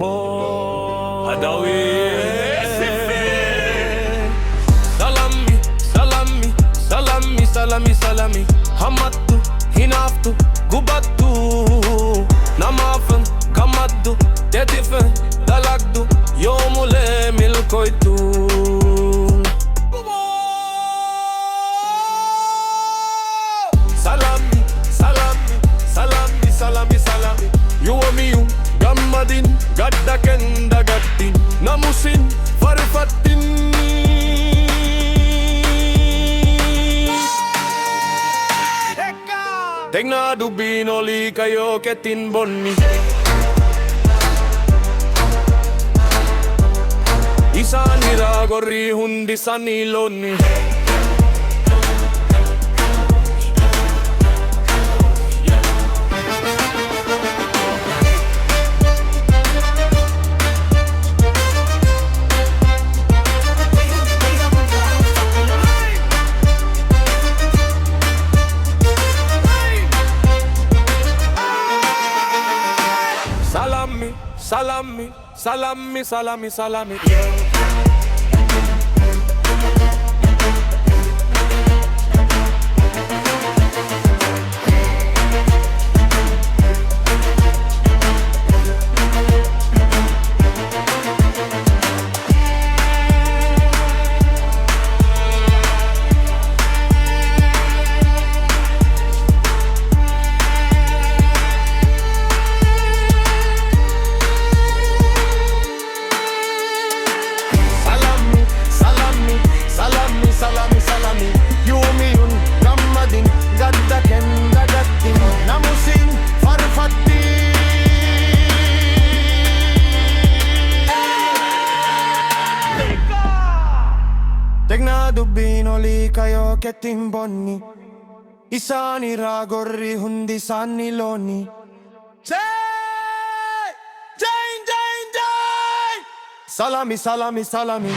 Adawi Salami, salami, salami, salami, salami Hamattu, hinaftu, gubattu Namafan, kamaddu, tetifen, dalagdu Yomule milkoytu Salami, salami, salami, salami, salami Yuomiyu, gammadin, gadda kenda gattin Namusin, farfattin Tegna dubinoli kayo ketin bonni Isanira gorri hundi saniloni Salami, salami, salami, salami Salami, salami, yumiyun, gammadin, gadda kenda gattin Namusin, farfatti Tegna dubbinoli kayo ketin bonni Isani ragorri hundi saniloni Salami, salami, salami